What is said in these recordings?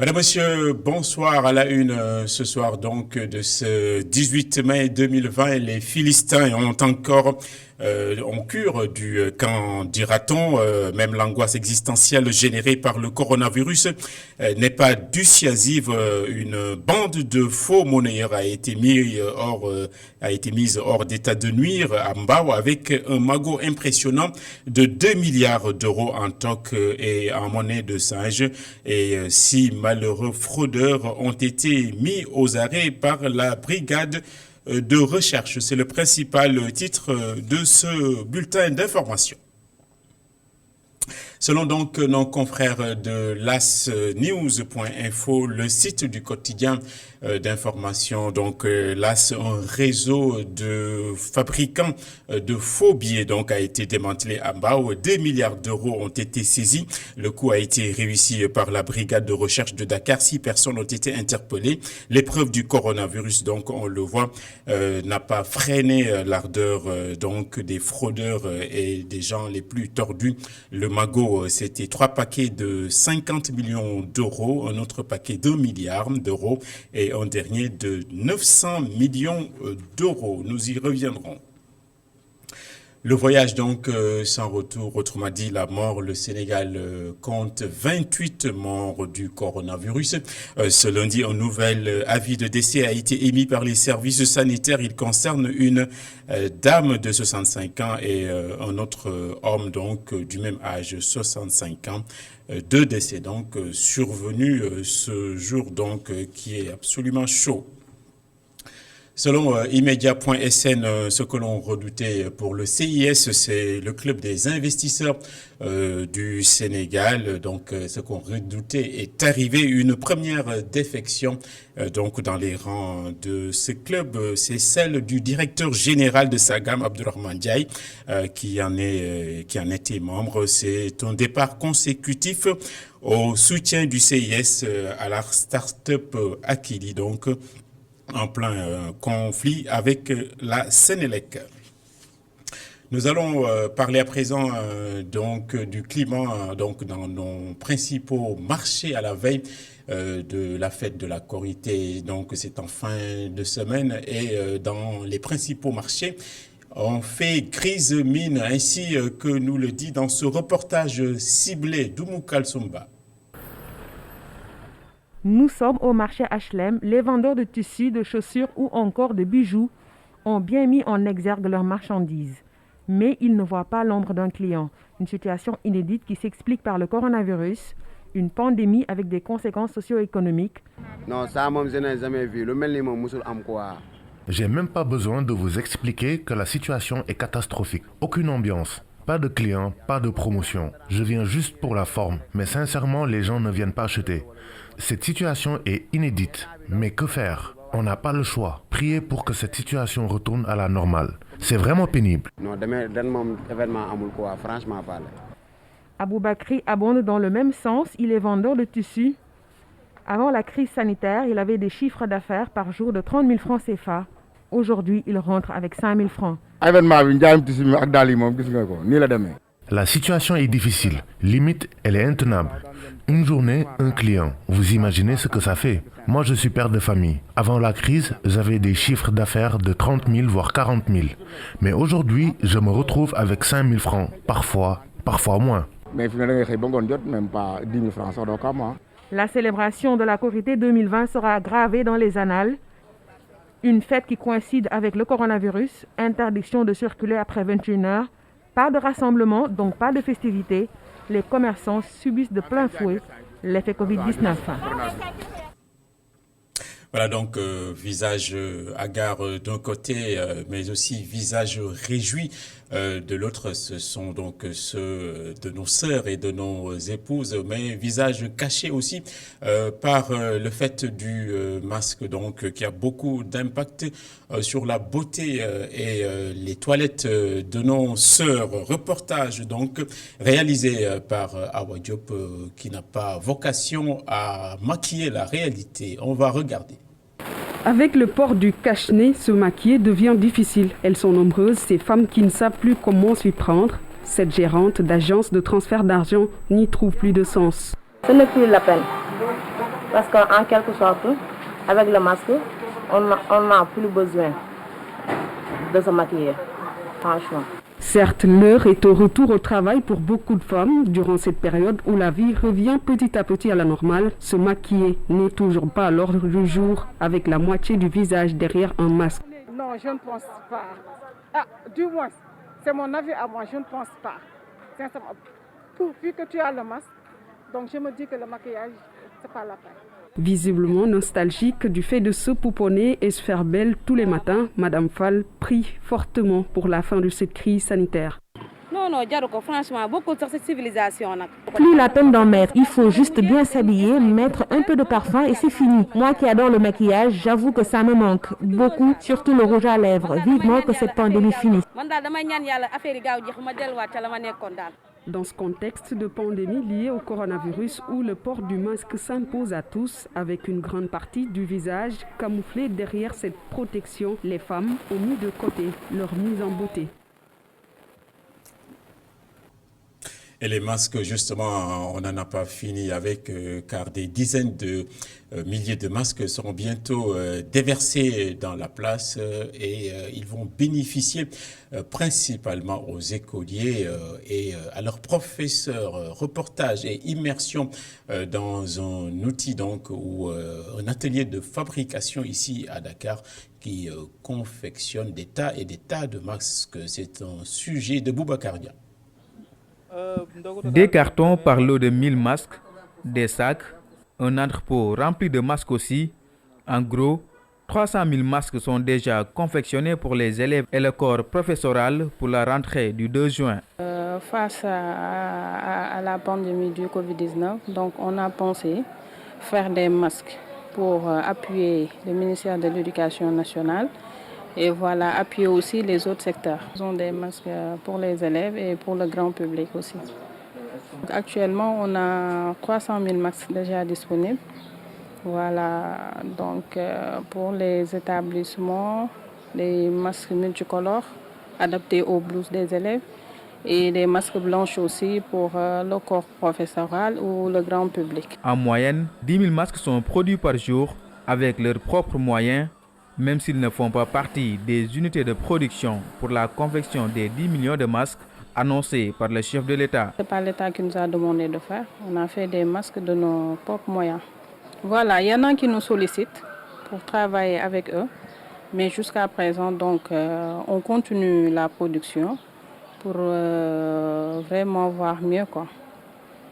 Madame, Monsieur, bonsoir à la une ce soir donc de ce 18 mai 2020. Les Philistins ont encore en cure du qu'en dira-t-on, même l'angoisse existentielle générée par le coronavirus n'est pas dissuasive. Une bande de faux monnayeurs a été mise hors d'état de nuire à Mbao avec un magot impressionnant de 2 milliards d'euros en toc et en monnaie de singe. Et six malheureux fraudeurs ont été mis aux arrêts par la brigade de recherche. C'est le principal titre de ce bulletin d'information. Selon donc nos confrères de lasnews.info, le site du quotidien d'information, donc l'AS, un réseau de fabricants de faux billets donc a été démantelé à Mbao. 2 milliards d'euros ont été saisis. Le coup a été réussi par la brigade de recherche de Dakar. 6 personnes ont été interpellées. L'épreuve du coronavirus, donc on le voit, n'a pas freiné l'ardeur donc des fraudeurs et des gens les plus tordus. Le magot, c'était 3 paquets de 50 millions d'euros, un autre paquet de 1 milliard d'euros et un dernier de 900 millions d'euros. Nous y reviendrons. Le voyage donc sans retour, autrement dit la mort, le Sénégal compte 28 morts du coronavirus. Ce lundi, un nouvel avis de décès a été émis par les services sanitaires. Il concerne une dame de 65 ans et un autre homme donc du même âge, 65 ans. 2 décès donc survenus ce jour donc qui est absolument chaud. Selon immédiat.sn, ce que l'on redoutait pour le CIS, c'est le club des investisseurs du Sénégal. Donc, ce qu'on redoutait est arrivé. Une première défection donc dans les rangs de ce club, c'est celle du directeur général de Sagam, Abdourahmane Ndiaye, qui en était membre. C'est un départ consécutif au soutien du CIS à la start-up Akili. Donc, en plein conflit avec la Sénélec. Nous allons parler à présent donc du climat donc dans nos principaux marchés à la veille de la fête de la Korité. Donc c'est en fin de semaine et dans les principaux marchés on fait grise mine, ainsi que nous le dit dans ce reportage ciblé d'Oumou Kalsoumba. Nous sommes au marché HLM. Les vendeurs de tissus, de chaussures ou encore de bijoux ont bien mis en exergue leurs marchandises. Mais ils ne voient pas l'ombre d'un client. Une situation inédite qui s'explique par le coronavirus, une pandémie avec des conséquences socio-économiques. Non, ça, je n'ai jamais vu. J'ai même pas besoin de vous expliquer que la situation est catastrophique. Aucune ambiance. Pas de clients, pas de promotion. Je viens juste pour la forme. Mais sincèrement, les gens ne viennent pas acheter. Cette situation est inédite. Mais que faire ? On n'a pas le choix. Priez pour que cette situation retourne à la normale. C'est vraiment pénible. Non, demain, événement franchement parler. Aboubakri abonde dans le même sens. Il est vendeur de tissus. Avant la crise sanitaire, il avait des chiffres d'affaires par jour de 30 000 francs CFA. Aujourd'hui, il rentre avec 5 000 francs. La situation est difficile. Limite, elle est intenable. Une journée, un client. Vous imaginez ce que ça fait? Moi, je suis père de famille. Avant la crise, j'avais des chiffres d'affaires de 30 000, voire 40 000. Mais aujourd'hui, je me retrouve avec 5 000 francs. Parfois moins. La célébration de la Korité 2020 sera gravée dans les annales. Une fête qui coïncide avec le coronavirus, interdiction de circuler après 21 heures, pas de rassemblement, donc pas de festivités. Les commerçants subissent de plein fouet l'effet Covid-19. Voilà donc visage hagard d'un côté, mais aussi visage réjoui de l'autre. Ce sont donc ceux de nos sœurs et de nos épouses, mais visage caché aussi par le fait du masque, donc qui a beaucoup d'impact sur la beauté et les toilettes de nos sœurs. Reportage donc réalisé par Awa Diop qui n'a pas vocation à maquiller la réalité. On va regarder. Avec le port du cache-nez, se maquiller devient difficile. Elles sont nombreuses, ces femmes qui ne savent plus comment s'y prendre. Cette gérante d'agence de transfert d'argent n'y trouve plus de sens. Ce n'est plus la peine. Parce qu'en quelque sorte, avec le masque, on n'a plus besoin de se maquiller, franchement. Certes, l'heure est au retour au travail pour beaucoup de femmes. Durant cette période où la vie revient petit à petit à la normale, se maquiller n'est toujours pas à l'ordre du jour avec la moitié du visage derrière un masque. Non, je ne pense pas. Ah, du moins, c'est mon avis à moi, je ne pense pas. Sincèrement, vu que tu as le masque, donc je me dis que le maquillage, c'est pas la peine. Visiblement nostalgique du fait de se pouponner et se faire belle tous les matins, Madame Fall prie fortement pour la fin de cette crise sanitaire. Non, franchement, beaucoup de cette civilisation. Plus la peine d'en mettre, il faut juste bien s'habiller, mettre un peu de parfum et c'est fini. Moi qui adore le maquillage, j'avoue que ça me manque beaucoup, surtout le rouge à lèvres. Vivement que cette pandémie finisse. Dans ce contexte de pandémie liée au coronavirus où le port du masque s'impose à tous avec une grande partie du visage camouflé derrière cette protection, les femmes ont mis de côté leur mise en beauté. Et les masques, justement, on n'en a pas fini avec, car des dizaines de milliers de masques seront bientôt déversés dans la place et ils vont bénéficier principalement aux écoliers et à leurs professeurs. Reportage et immersion dans un outil donc ou un atelier de fabrication ici à Dakar qui confectionne des tas et des tas de masques. C'est un sujet de Boubacar Dia. Des cartons par lot de 1000 masques, des sacs, un entrepôt rempli de masques aussi. En gros, 300 000 masques sont déjà confectionnés pour les élèves et le corps professoral pour la rentrée du 2 juin. Face à la pandémie du Covid-19, donc on a pensé faire des masques pour appuyer le ministère de l'Éducation nationale. Et voilà, appuyer aussi les autres secteurs. Ils ont des masques pour les élèves et pour le grand public aussi. Actuellement, on a 300 000 masques déjà disponibles. Voilà, donc pour les établissements, des masques multicolores adaptés aux blouses des élèves et des masques blanches aussi pour le corps professoral ou le grand public. En moyenne, 10 000 masques sont produits par jour avec leurs propres moyens. Même s'ils ne font pas partie des unités de production pour la confection des 10 millions de masques annoncés par le chef de l'État. Ce n'est pas l'État qui nous a demandé de faire. On a fait des masques de nos propres moyens. Voilà, il y en a qui nous sollicitent pour travailler avec eux. Mais jusqu'à présent, donc, on continue la production pour vraiment voir mieux, quoi.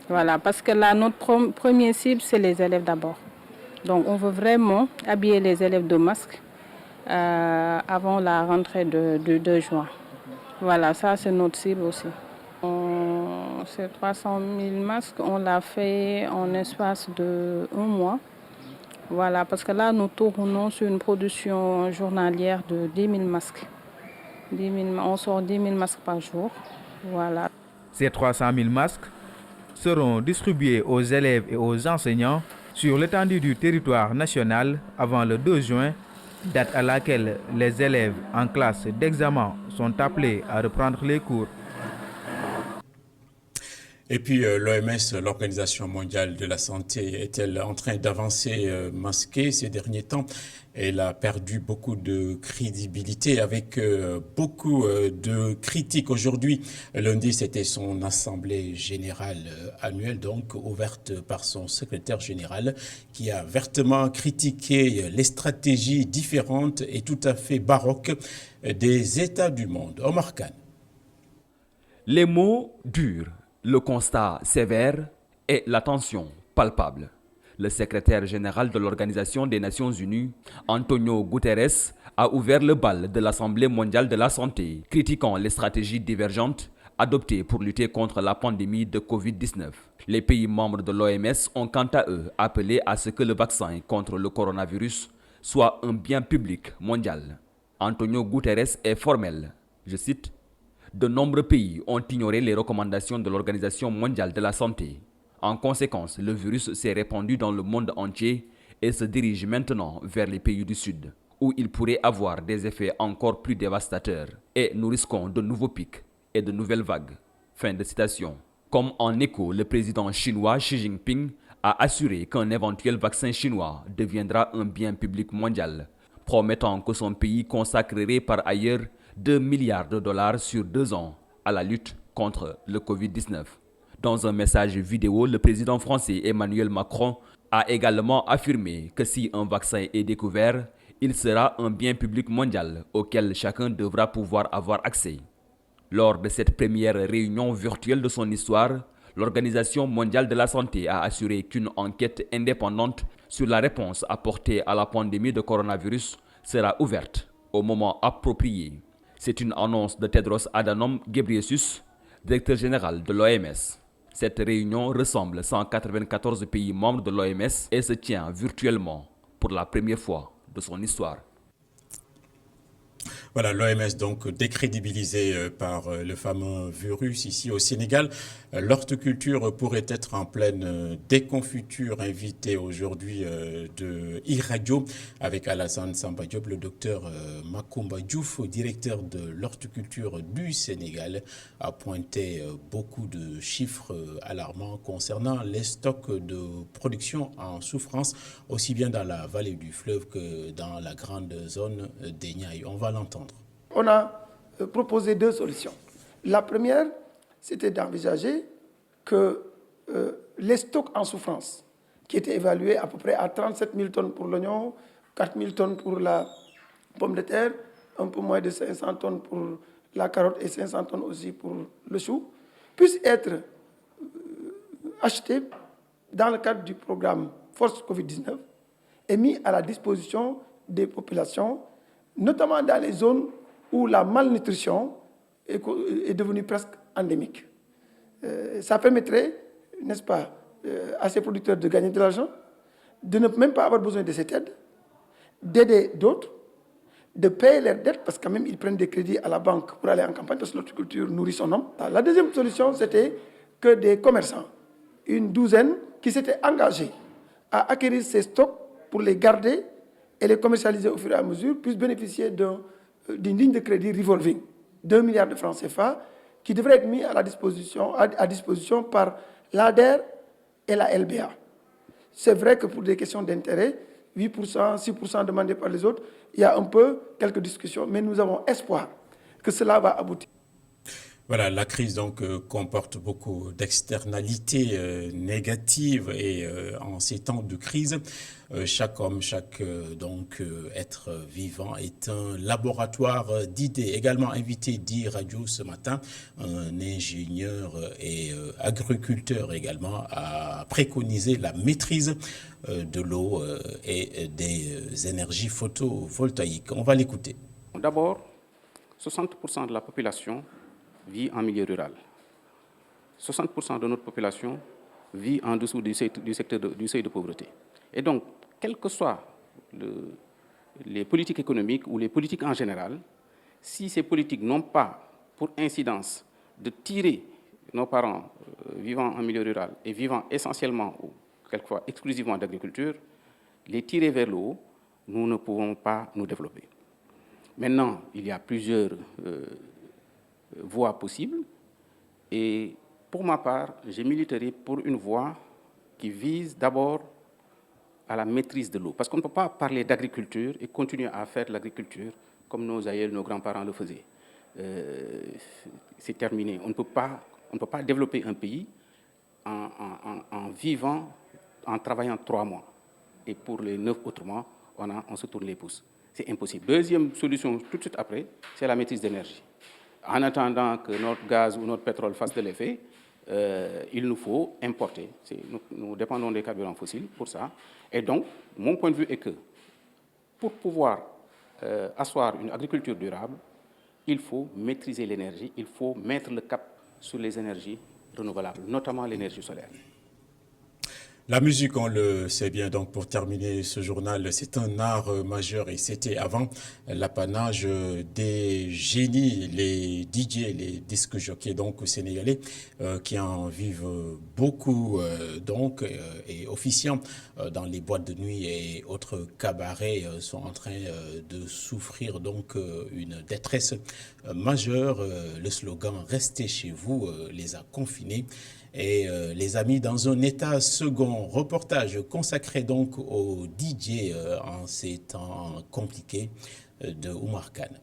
Voilà, parce que là, notre premier cible, c'est les élèves d'abord. Donc, on veut vraiment habiller les élèves de masques avant la rentrée du 2 juin. Voilà, ça c'est notre cible aussi. Ces 300 000 masques, on l'a fait en espace de 1 mois. Voilà, parce que là, nous tournons sur une production journalière de 10 000 masques. On sort 10 000 masques par jour. Voilà. Ces 300 000 masques seront distribués aux élèves et aux enseignants sur l'étendue du territoire national avant le 2 juin, date à laquelle les élèves en classe d'examen sont appelés à reprendre les cours. Et puis l'OMS, l'Organisation mondiale de la santé, est-elle en train d'avancer masquée ces derniers temps? Elle a perdu beaucoup de crédibilité avec beaucoup de critiques. Aujourd'hui, lundi, c'était son assemblée générale annuelle, donc ouverte par son secrétaire général, qui a vertement critiqué les stratégies différentes et tout à fait baroques des États du monde. Omar Khan. Les mots durs, le constat sévère et la tension palpable. Le secrétaire général de l'Organisation des Nations Unies, Antonio Guterres, a ouvert le bal de l'Assemblée mondiale de la santé, critiquant les stratégies divergentes adoptées pour lutter contre la pandémie de Covid-19. Les pays membres de l'OMS ont quant à eux appelé à ce que le vaccin contre le coronavirus soit un bien public mondial. Antonio Guterres est formel, je cite, « De nombreux pays ont ignoré les recommandations de l'Organisation mondiale de la santé. En conséquence, le virus s'est répandu dans le monde entier et se dirige maintenant vers les pays du Sud, où il pourrait avoir des effets encore plus dévastateurs et nous risquons de nouveaux pics et de nouvelles vagues. » Fin de citation. Comme en écho, le président chinois Xi Jinping a assuré qu'un éventuel vaccin chinois deviendra un bien public mondial, promettant que son pays consacrerait par ailleurs 2 milliards de dollars sur 2 ans à la lutte contre le Covid-19. Dans un message vidéo, le président français Emmanuel Macron a également affirmé que si un vaccin est découvert, il sera un bien public mondial auquel chacun devra pouvoir avoir accès. Lors de cette première réunion virtuelle de son histoire, l'Organisation mondiale de la santé a assuré qu'une enquête indépendante sur la réponse apportée à la pandémie de coronavirus sera ouverte au moment approprié. C'est une annonce de Tedros Adhanom Ghebreyesus, directeur général de l'OMS. Cette réunion ressemble 194 pays membres de l'OMS et se tient virtuellement pour la première fois de son histoire. Voilà, l'OMS donc décrédibilisée par le fameux virus ici au Sénégal. L'horticulture pourrait être en pleine déconfiture. Invité aujourd'hui de e-radio avec Alassane Samba Diop, le docteur Macoumba Diouf, directeur de l'horticulture du Sénégal, a pointé beaucoup de chiffres alarmants concernant les stocks de production en souffrance, aussi bien dans la vallée du fleuve que dans la grande zone des Niayes. On va l'entendre. On a proposé 2 solutions. La première, c'était d'envisager que les stocks en souffrance, qui étaient évalués à peu près à 37 000 tonnes pour l'oignon, 4 000 tonnes pour la pomme de terre, un peu moins de 500 tonnes pour la carotte et 500 tonnes aussi pour le chou, puissent être achetés dans le cadre du programme Force Covid-19 et mis à la disposition des populations, notamment dans les zones où la malnutrition est devenue presque endémique. Ça permettrait, n'est-ce pas, à ces producteurs de gagner de l'argent, de ne même pas avoir besoin de cette aide, d'aider d'autres, de payer leurs dettes, parce que quand même ils prennent des crédits à la banque pour aller en campagne, parce que l'horticulture nourrit son homme. La deuxième solution, c'était que des commerçants, une douzaine, qui s'étaient engagés à acquérir ces stocks pour les garder et les commercialiser au fur et à mesure, puissent bénéficier d'une ligne de crédit revolving, 2 milliards de francs CFA, qui devrait être mis à disposition par l'ADER et la LBA. C'est vrai que pour des questions d'intérêt, 8%, 6% demandés par les autres, il y a un peu quelques discussions, mais nous avons espoir que cela va aboutir. Voilà, la crise donc comporte beaucoup d'externalités négatives et en ces temps de crise, chaque homme, chaque être vivant est un laboratoire d'idées. Également invité d'e-radio ce matin, un ingénieur et agriculteur également a préconisé la maîtrise de l'eau et des énergies photovoltaïques. On va l'écouter. D'abord, 60% de la population vit en milieu rural. 60% de notre population vit en dessous du seuil de pauvreté. Et donc, quelles que soient les politiques économiques ou les politiques en général, si ces politiques n'ont pas pour incidence de tirer nos parents vivant en milieu rural et vivant essentiellement ou quelquefois exclusivement d'agriculture, les tirer vers le haut, nous ne pouvons pas nous développer. Maintenant, il y a plusieurs voies possibles et pour ma part, je militerai pour une voie qui vise d'abord à la maîtrise de l'eau. Parce qu'on ne peut pas parler d'agriculture et continuer à faire de l'agriculture comme nos aïeux, nos grands-parents le faisaient. C'est terminé. On ne peut pas développer un pays en vivant, en travaillant 3 mois. Et pour les 9 autres mois, on se tourne les pouces. C'est impossible. Deuxième solution, tout de suite après, c'est la maîtrise d'énergie. En attendant que notre gaz ou notre pétrole fasse de l'effet, il nous faut importer. Nous dépendons des carburants fossiles pour ça. Et donc, mon point de vue est que pour pouvoir asseoir une agriculture durable, il faut maîtriser l'énergie, il faut mettre le cap sur les énergies renouvelables, notamment l'énergie solaire. La musique, on le sait bien, donc pour terminer ce journal, c'est un art majeur et c'était avant l'apanage des génies, les DJ, les disques jockeys donc sénégalais qui en vivent beaucoup et officiant dans les boîtes de nuit et autres cabarets sont en train de souffrir donc une détresse majeure. Le slogan « Restez chez vous » les a confinés. et les amis dans un état second. Reportage consacré donc au DJ en ces temps compliqués de Oumar Khan.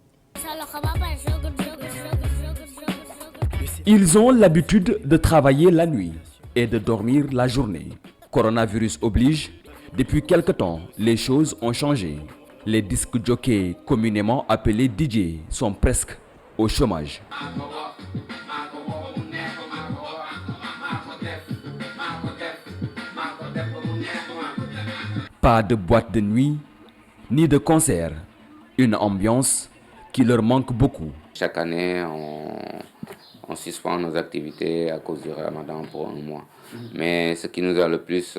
Ils ont l'habitude de travailler la nuit et de dormir la journée. Coronavirus oblige, depuis quelque temps, les choses ont changé. Les disques jockeys communément appelés DJ sont presque au chômage. Pas de boîte de nuit, ni de concert. Une ambiance qui leur manque beaucoup. Chaque année, on suspend nos activités à cause du Ramadan pour un mois. Mais ce qui nous a le plus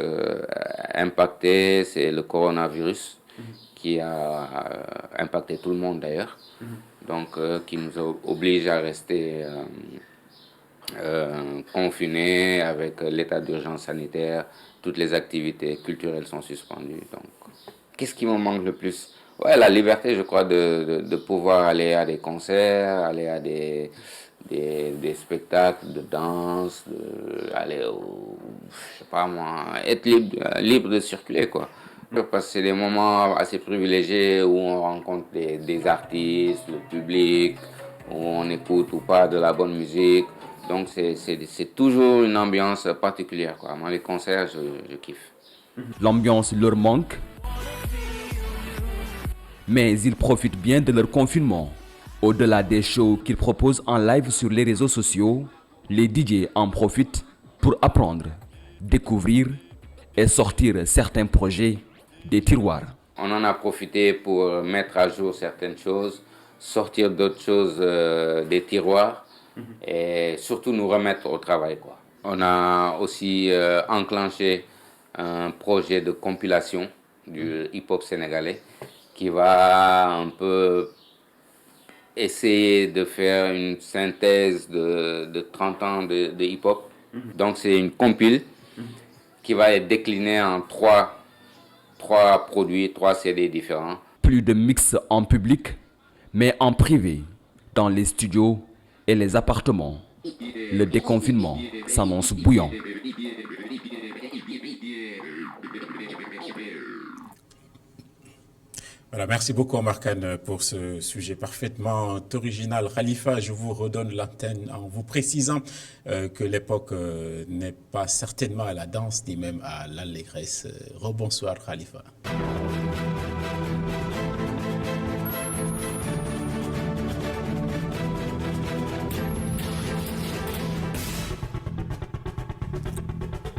impacté, c'est le coronavirus qui a impacté tout le monde d'ailleurs. Donc, qui nous oblige à rester confinés avec l'état d'urgence sanitaire. Toutes les activités culturelles sont suspendues. Donc, qu'est-ce qui me manque le plus? Ouais, la liberté, je crois, de pouvoir aller à des concerts, aller à des spectacles de danse, aller au, je sais pas moi, être libre de circuler, quoi. Parce que c'est des moments assez privilégiés où on rencontre des artistes, le public, où on écoute ou pas de la bonne musique. Donc c'est toujours une ambiance particulière, quoi. Moi, les concerts, je kiffe. L'ambiance leur manque, mais ils profitent bien de leur confinement. Au-delà des shows qu'ils proposent en live sur les réseaux sociaux, les DJ en profitent pour apprendre, découvrir et sortir certains projets des tiroirs. On en a profité pour mettre à jour certaines choses, sortir d'autres choses des tiroirs et surtout nous remettre au travail, quoi. On a aussi enclenché un projet de compilation du hip-hop sénégalais qui va un peu essayer de faire une synthèse de 30 ans de hip-hop. Donc c'est une compile qui va être déclinée en trois produits, 3 CD différents. Plus de mix en public, mais en privé, dans les studios et les appartements. Le déconfinement s'annonce bouillant. Voilà, merci beaucoup Oumar Khan pour ce sujet parfaitement original. Khalifa, je vous redonne l'antenne en vous précisant que l'époque n'est pas certainement à la danse ni même à l'allégresse. Rebonsoir Khalifa.